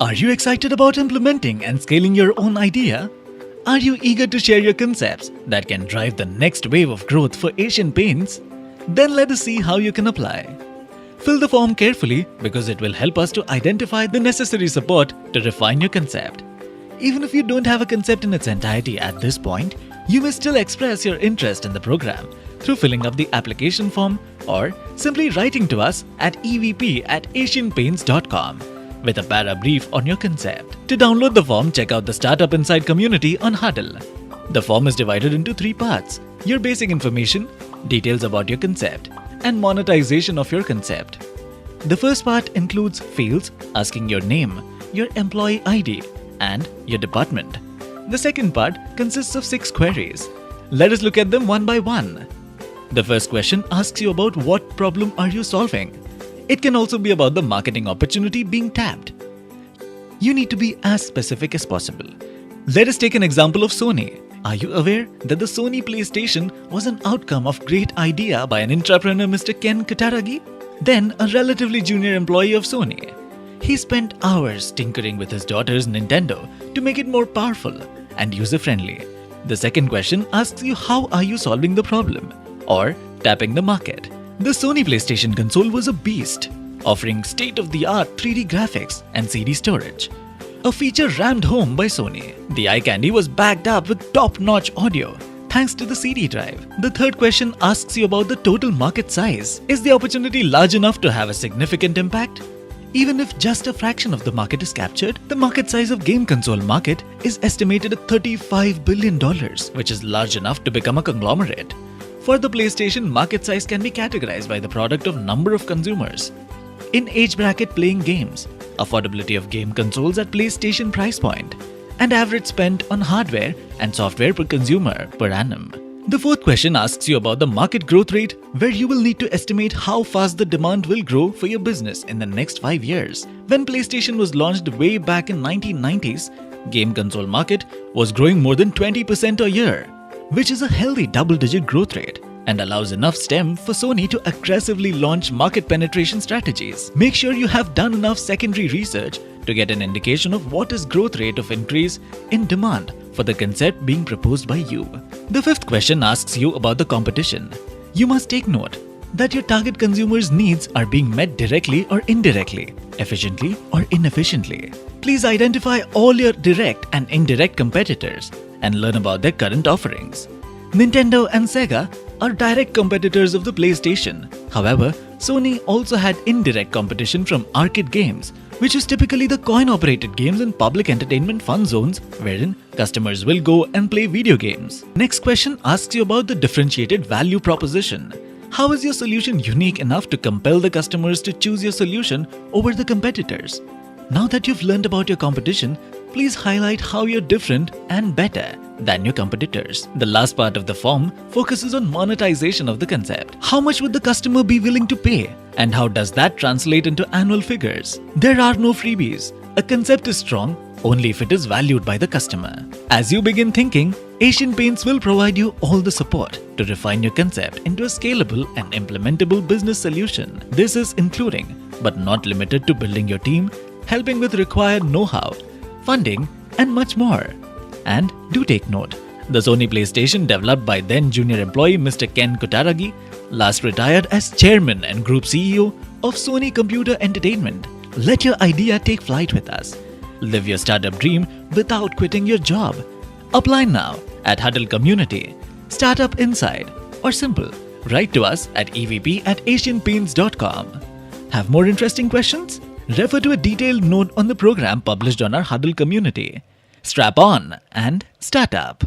Are you excited about implementing and scaling your own idea? Are you eager to share your concepts that can drive the next wave of growth for Asian Paints? Then let us see how you can apply. Fill the form carefully because it will help us to identify the necessary support to refine your concept. Even if you don't have a concept in its entirety at this point, you may still express your interest in the program through filling up the application form or simply writing to us at evp@asianpaints.com with a para brief on your concept. To download the form, check out the Startup Inside community on Huddle. The form is divided into 3 parts: your basic information, details about your concept, and monetization of your concept. The first part includes fields asking your name, your employee ID, and your department. The second part consists of 6 queries. Let us look at them one by one. The first question asks you about what problem are you solving. It can also be about the marketing opportunity being tapped. You need to be as specific as possible. Let us take an example of Sony. Are you aware that the Sony PlayStation was an outcome of great idea by an entrepreneur, Mr. Ken Kutaragi? Then a relatively junior employee of Sony. He spent hours tinkering with his daughter's Nintendo to make it more powerful and user-friendly. The second question asks you how are you solving the problem or tapping the market. The Sony PlayStation console was a beast, offering state-of-the-art 3D graphics and CD storage. A feature rammed home by Sony. The eye candy was backed up with top-notch audio thanks to the CD drive. The third question asks you about the total market size. Is the opportunity large enough to have a significant impact? Even if just a fraction of the market is captured, the market size of game console market is estimated at $35 billion, which is large enough to become a conglomerate. For the PlayStation, market size can be categorized by the product of number of consumers in age bracket playing games, affordability of game consoles at PlayStation price point, and average spent on hardware and software per consumer per annum. The fourth question asks you about the market growth rate, where you will need to estimate how fast the demand will grow for your business in the next 5 years. When PlayStation was launched way back in 1990s, game console market was growing more than 20% a year, which is a healthy double-digit growth rate and allows enough stem for Sony to aggressively launch market penetration strategies. Make sure you have done enough secondary research to get an indication of what is growth rate of increase in demand for the concept being proposed by you. The fifth question asks you about the competition. You must take note that your target consumers' needs are being met directly or indirectly, efficiently or inefficiently. Please identify all your direct and indirect competitors and learn about their current offerings. Nintendo and Sega are direct competitors of the PlayStation. However, Sony also had indirect competition from arcade games, which is typically the coin-operated games in public entertainment fun zones wherein customers will go and play video games. Next question asks you about the differentiated value proposition. How is your solution unique enough to compel the customers to choose your solution over the competitors? Now that you've learned about your competition, please highlight how you're different and better than your competitors. The last part of the form focuses on monetization of the concept. How much would the customer be willing to pay? And how does that translate into annual figures? There are no freebies. A concept is strong only if it is valued by the customer. As you begin thinking, Asian Paints will provide you all the support to refine your concept into a scalable and implementable business solution. This is including, but not limited to, building your team, helping with required know-how, funding, and much more. And do take note, the Sony PlayStation, developed by then junior employee Mr. Ken Kutaragi, last retired as chairman and group CEO of Sony Computer Entertainment. Let your idea take flight with us. Live your startup dream without quitting your job. Apply now at Huddle Community, Startup Inside, or simple, write to us at evp@asianpaints.com. Have more interesting questions? Refer to a detailed note on the program published on our Huddle community. Strap on and start up.